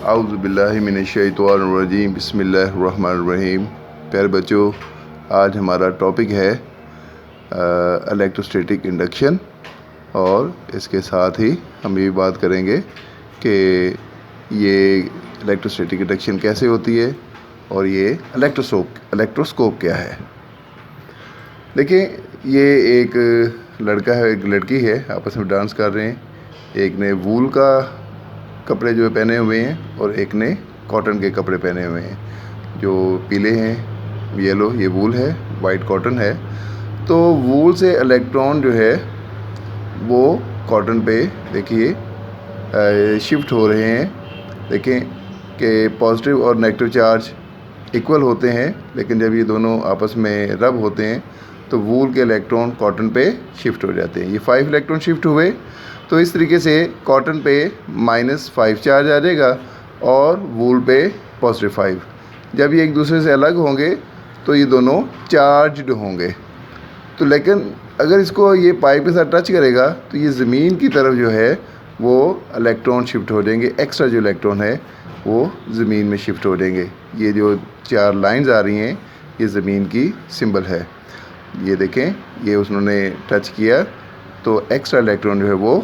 आउज़ुबिल्लाहि मिनश्शैतानिर्रजीम बिस्मिल्लाहिर्रहमानिर्रहीम। प्यारे बच्चों, आज हमारा टॉपिक है इलेक्ट्रोस्टैटिक इंडक्शन और इसके साथ ही हम ये बात करेंगे कि ये इलेक्ट्रोस्टैटिक इंडक्शन कैसे होती है और ये इलेक्ट्रोस्कोप क्या है। देखिए, ये एक लड़का है, एक लड़की है, आपस में डांस कर रहे हैं। एक ने वूल का कपड़े जो पहने हुए हैं और एक ने कॉटन के कपड़े पहने हुए हैं। जो पीले हैं येलो, ये वूल है, वाइट कॉटन है। तो वूल से इलेक्ट्रॉन जो है वो कॉटन पे देखिए शिफ्ट हो रहे हैं। देखें कि पॉजिटिव और नेगेटिव चार्ज इक्वल होते हैं, लेकिन जब ये दोनों आपस में रब होते हैं तो वूल के इलेक्ट्रॉन कॉटन पे शिफ्ट हो जाते हैं। ये 5 इलेक्ट्रॉन शिफ्ट हुए, तो इस तरीके से कॉटन पे -5 चार्ज आ जाएगा और वूल पे +5। जब ये एक दूसरे से अलग होंगे तो ये दोनों चार्ज्ड होंगे। तो लेकिन अगर इसको ये पाइप के साथ टच करेगा तो ये ज़मीन की तरफ जो है वो इलेक्ट्रॉन शिफ्ट हो जाएंगे। एक्स्ट्रा जो इलेक्ट्रॉन है वो ज़मीन में शिफ्ट हो जाएंगे। ये जो 4 लाइंस आ रही हैं ये ज़मीन की सिंबल है। ये देखें, ये उन्होंने टच किया तो एक्स्ट्रा इलेक्ट्रॉन जो है वो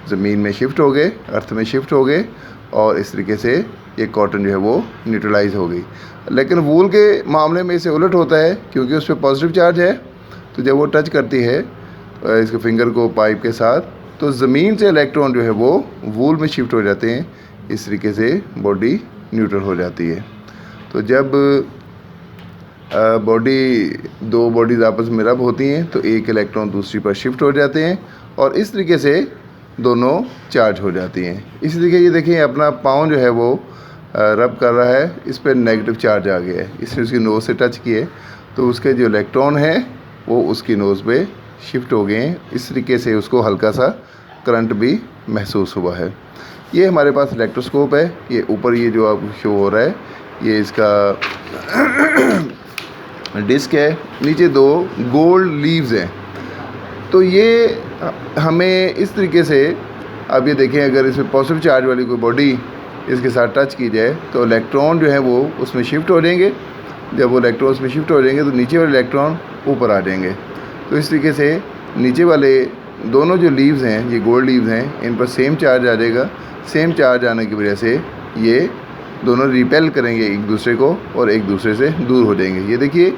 ज़मीन में शिफ्ट हो गए, अर्थ में शिफ्ट हो गए, और इस तरीके से ये कॉटन जो है वो न्यूट्रलाइज हो गई। लेकिन वूल के मामले में इसे उलट होता है, क्योंकि उस पर पॉजिटिव चार्ज है। तो जब वो टच करती है इसके फिंगर को पाइप के साथ, तो ज़मीन से इलेक्ट्रॉन जो है वो वूल में शिफ्ट हो जाते हैं। इस तरीके से बॉडी न्यूट्रल हो जाती है। तो जब दो बॉडीज़ आपस में रब होती हैं तो एक इलेक्ट्रॉन दूसरी पर शिफ्ट हो जाते हैं और इस तरीके से दोनों चार्ज हो जाती हैं। इसी तरीके ये देखिए, अपना पाँव जो है वो रब कर रहा है, इस पर नेगेटिव चार्ज आ गया है। इसने उसकी नोज़ से टच किए तो उसके जो इलेक्ट्रॉन हैं वो उसकी नोज़ पे शिफ्ट हो गए हैं। इस तरीके से उसको हल्का सा करंट भी महसूस हुआ है। ये हमारे पास इलेक्ट्रोस्कोप है। ये ऊपर ये जो आप शो हो रहा है ये इसका डिस्क है, नीचे 2 गोल्ड लीव्स हैं। तो ये हमें इस तरीके से, अब ये देखें, अगर इसमें पॉजिटिव चार्ज वाली कोई बॉडी इसके साथ टच की जाए तो इलेक्ट्रॉन जो है वो उसमें शिफ्ट हो जाएंगे। जब वो इलेक्ट्रॉन उसमें शिफ्ट हो जाएंगे तो नीचे वाले इलेक्ट्रॉन ऊपर आ जाएंगे। तो इस तरीके से नीचे वाले दोनों जो लीव्स हैं, ये गोल्ड लीव्स हैं, इन पर सेम चार्ज आ जाएगा। सेम चार्ज आने की वजह से ये दोनों रिपेल करेंगे एक दूसरे को और एक दूसरे से दूर हो जाएंगे। ये देखिए,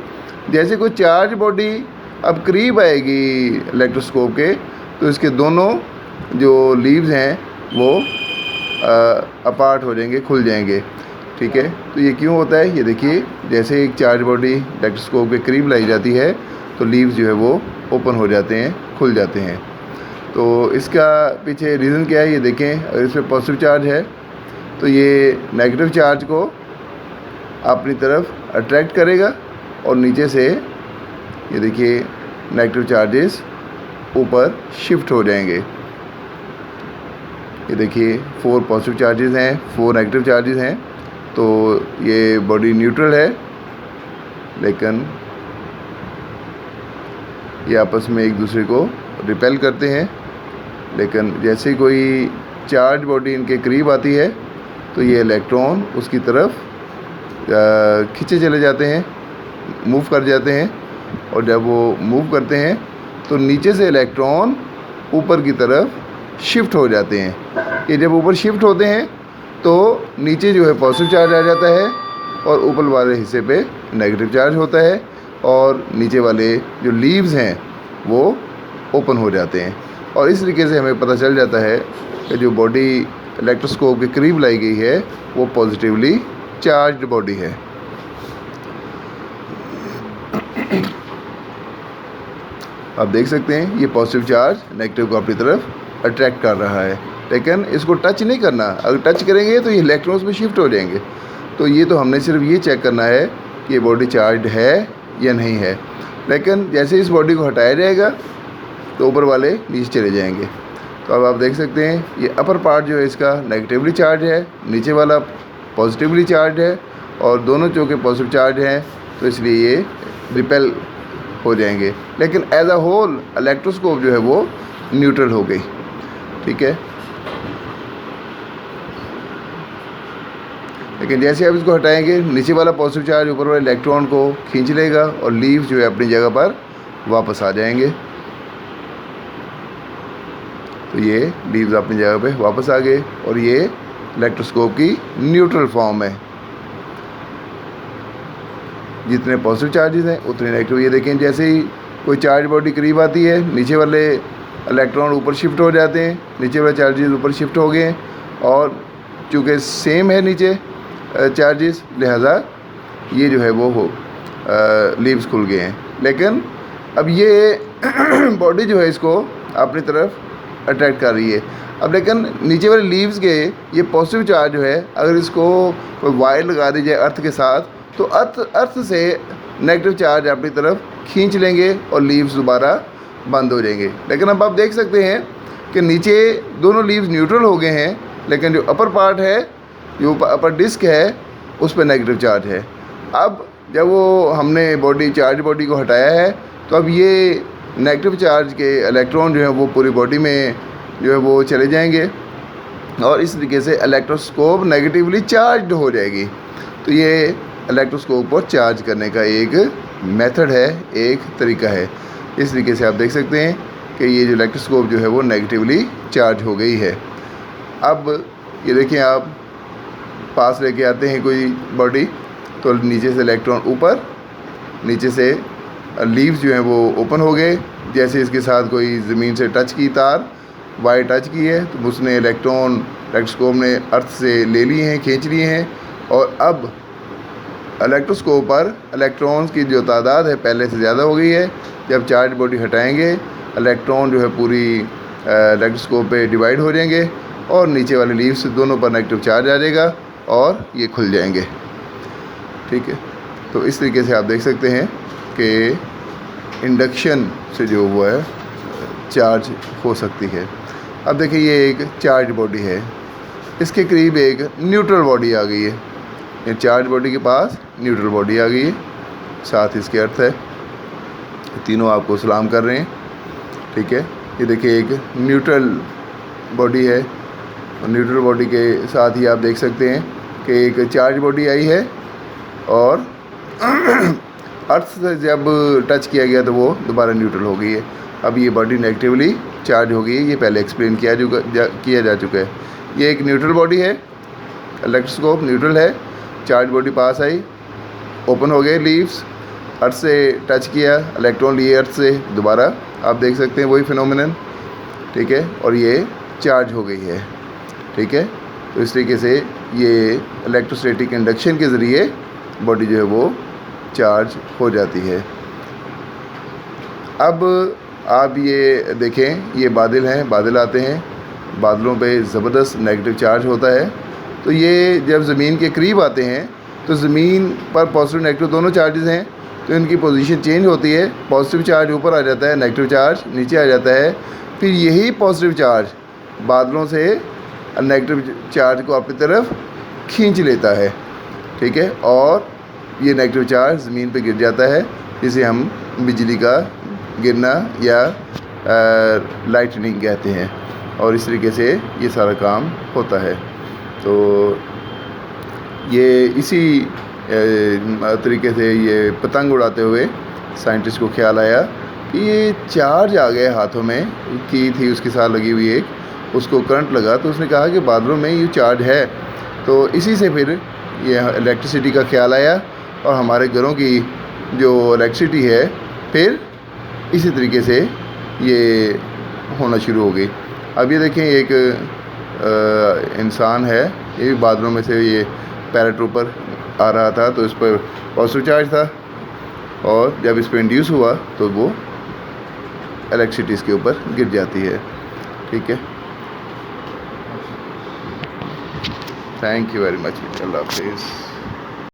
जैसे कोई चार्ज बॉडी अब करीब आएगी इलेक्ट्रोस्कोप के तो इसके दोनों जो लीव्स हैं वो अपार्ट हो जाएंगे, खुल जाएंगे। ठीक है, तो ये क्यों होता है? ये देखिए, जैसे एक चार्ज बॉडी इलेक्ट्रोस्कोप के करीब लाई जाती है तो लीव्स जो है वो ओपन हो जाते हैं, खुल जाते हैं। तो इसका पीछे रीज़न क्या है? ये देखें, अगर इस पर पॉजिटिव चार्ज है तो ये नेगेटिव चार्ज को अपनी तरफ अट्रैक्ट करेगा और नीचे से ये देखिए नेगेटिव चार्जेस ऊपर शिफ्ट हो जाएंगे। ये देखिए 4 पॉजिटिव चार्जेस हैं, 4 नेगेटिव चार्जेस हैं। तो ये बॉडी न्यूट्रल है, लेकिन ये आपस में एक दूसरे को रिपेल करते हैं। लेकिन जैसे कोई चार्ज बॉडी इनके करीब आती है तो ये इलेक्ट्रॉन उसकी तरफ खींचे चले जाते हैं, मूव कर जाते हैं। और जब वो मूव करते हैं तो नीचे से इलेक्ट्रॉन ऊपर की तरफ शिफ्ट हो जाते हैं। ये जब ऊपर शिफ्ट होते हैं तो नीचे जो है पॉजिटिव चार्ज आ जाता है और ऊपर वाले हिस्से पे नेगेटिव चार्ज होता है और नीचे वाले जो लीव्स हैं वो ओपन हो जाते हैं। और इस तरीके से हमें पता चल जाता है कि जो बॉडी इलेक्ट्रोस्कोप के करीब लाई गई है वो पॉजिटिवली चार्ज्ड बॉडी है। आप देख सकते हैं ये पॉजिटिव चार्ज नेगेटिव को अपनी तरफ अट्रैक्ट कर रहा है, लेकिन इसको टच नहीं करना। अगर टच करेंगे तो ये इलेक्ट्रॉन्स में शिफ्ट हो जाएंगे। तो ये तो हमने सिर्फ ये चेक करना है कि ये बॉडी चार्ज्ड है या नहीं है। लेकिन जैसे इस बॉडी को हटाया जाएगा तो ऊपर वाले नीचे चले जाएंगे। तो अब आप देख सकते हैं ये अपर पार्ट जो है इसका नेगेटिवली चार्ज है, नीचे वाला पॉजिटिवली चार्ज है, और दोनों चौके पॉजिटिव चार्ज हैं, तो इसलिए ये रिपेल हो जाएंगे। लेकिन एज अ होल इलेक्ट्रोस्कोप जो है वो न्यूट्रल हो गई। ठीक है। लेकिन जैसे आप इसको हटाएंगे नीचे वाला पॉजिटिव चार्ज ऊपर वाले इलेक्ट्रॉन को खींच लेगा और लीव्स जो है अपनी जगह पर वापस आ जाएंगे। तो ये लीव्स अपनी जगह पे वापस आ गए और ये इलेक्ट्रोस्कोप की न्यूट्रल फॉर्म है। जितने पॉजिटिव चार्जेस हैं उतने नेगेटिव। ये देखें जैसे ही कोई चार्ज बॉडी करीब आती है नीचे वाले इलेक्ट्रॉन ऊपर शिफ्ट हो जाते हैं, नीचे वाले चार्जेस ऊपर शिफ्ट हो गए और चूँकि सेम है नीचे चार्जेस, लिहाजा ये जो है वो लीव्स खुल गए हैं। लेकिन अब ये बॉडी जो है इसको अपनी तरफ अट्रैक्ट कर रही है। अब लेकिन नीचे वाले लीव्स के ये पॉजिटिव चार्ज जो है अगर इसको कोई वायर लगा दी जाए अर्थ के साथ तो अर्थ से नेगेटिव चार्ज अपनी तरफ खींच लेंगे और लीव्स दोबारा बंद हो जाएंगे। लेकिन अब आप देख सकते हैं कि नीचे दोनों लीव्स न्यूट्रल हो गए हैं, लेकिन जो अपर पार्ट है, जो अपर डिस्क है, उस पर नेगेटिव चार्ज है। अब जब वो हमने चार्ज बॉडी को हटाया है तो अब ये नेगेटिव चार्ज के इलेक्ट्रॉन जो है वो पूरी बॉडी में जो है वो चले जाएंगे और इस तरीके से इलेक्ट्रोस्कोप नेगेटिवली चार्ज हो जाएगी। तो ये इलेक्ट्रोस्कोप को चार्ज करने का एक मेथड है, एक तरीका है। इस तरीके से आप देख सकते हैं कि ये जो इलेक्ट्रोस्कोप जो है वो नेगेटिवली चार्ज हो गई है। अब ये देखिए आप पास लेके आते हैं कोई बॉडी तो नीचे से इलेक्ट्रॉन ऊपर, नीचे से लीव्स जो हैं वो ओपन हो गए। जैसे इसके साथ कोई ज़मीन से टच की तार, वायर टच की है तो उसने इलेक्ट्रोस्कोप ने अर्थ से ले लिए हैं, खींच लिए हैं और अब इलेक्ट्रोस्कोप पर इलेक्ट्रॉन्स की जो तादाद है पहले से ज़्यादा हो गई है। जब चार्ज बॉडी हटाएंगे इलेक्ट्रॉन जो है पूरी इलेक्ट्रोस्कोप पे डिवाइड हो जाएंगे और नीचे वाले लीव्स दोनों पर नेगेटिव चार्ज आ जाएगा और ये खुल जाएंगे। ठीक है, तो इस तरीके से आप देख सकते हैं कि इंडक्शन से जो हुआ है चार्ज हो सकती है। अब देखिए ये एक चार्ज बॉडी है, इसके करीब एक न्यूट्रल बॉडी आ गई है। ये चार्ज बॉडी के पास न्यूट्रल बॉडी आ गई है, साथ इसके अर्थ है। तीनों आपको सलाम कर रहे हैं। ठीक है, ये देखिए एक न्यूट्रल बॉडी है और न्यूट्रल बॉडी के साथ ही आप देख सकते हैं कि एक चार्ज बॉडी आई है और अर्थ से जब टच किया गया तो वो दोबारा न्यूट्रल हो गई है। अब ये बॉडी नेगेटिवली चार्ज हो गई है, ये पहले एक्सप्लेन किया जा चुका है। ये एक न्यूट्रल बॉडी है, इलेक्ट्रोस्कोप न्यूट्रल है, चार्ज बॉडी पास आई, ओपन हो गए लीव्स, अर्थ से टच किया, इलेक्ट्रॉन लिए अर्थ से, दोबारा आप देख सकते हैं वही फिनोमिनन। ठीक है, और ये चार्ज हो गई है। ठीक है, तो इस तरीके से ये इलेक्ट्रोस्टैटिक इंडक्शन के ज़रिए बॉडी जो है वो चार्ज हो जाती है। अब आप ये देखें, ये बादल हैं, बादल आते हैं, बादलों पे ज़बरदस्त नेगेटिव चार्ज होता है। तो ये जब ज़मीन के करीब आते हैं तो ज़मीन पर पॉजिटिव नेगेटिव दोनों चार्जेस हैं तो इनकी पोजीशन चेंज होती है। पॉजिटिव चार्ज ऊपर आ जाता है, नेगेटिव चार्ज नीचे आ जाता है। फिर यही पॉजिटिव चार्ज बादलों से नेगेटिव चार्ज को अपनी तरफ खींच लेता है। ठीक है, और ये नेगेटिव चार्ज ज़मीन पे गिर जाता है, जिसे हम बिजली का गिरना या लाइटनिंग कहते हैं। और इस तरीके से ये सारा काम होता है। तो ये इसी तरीके से ये पतंग उड़ाते हुए साइंटिस्ट को ख्याल आया कि ये चार्ज आ गए हाथों में, की थी उसके साथ लगी हुई एक, उसको करंट लगा तो उसने कहा कि बादलों में ये चार्ज है। तो इसी से फिर ये इलेक्ट्रिसिटी का ख्याल आया और हमारे घरों की जो इलेक्ट्रिसिटी है फिर इसी तरीके से ये होना शुरू हो गई। अब ये देखें एक इंसान है, ये भी बादलों में से ये पैराट्रूपर आ रहा था तो इस पर पॉजिटिव चार्ज था और जब इस पर इंड्यूस हुआ तो वो इलेक्ट्रिसिटी इसके ऊपर गिर जाती है। ठीक है, थैंक यू वेरी मच। अल्लाह हाफिज़।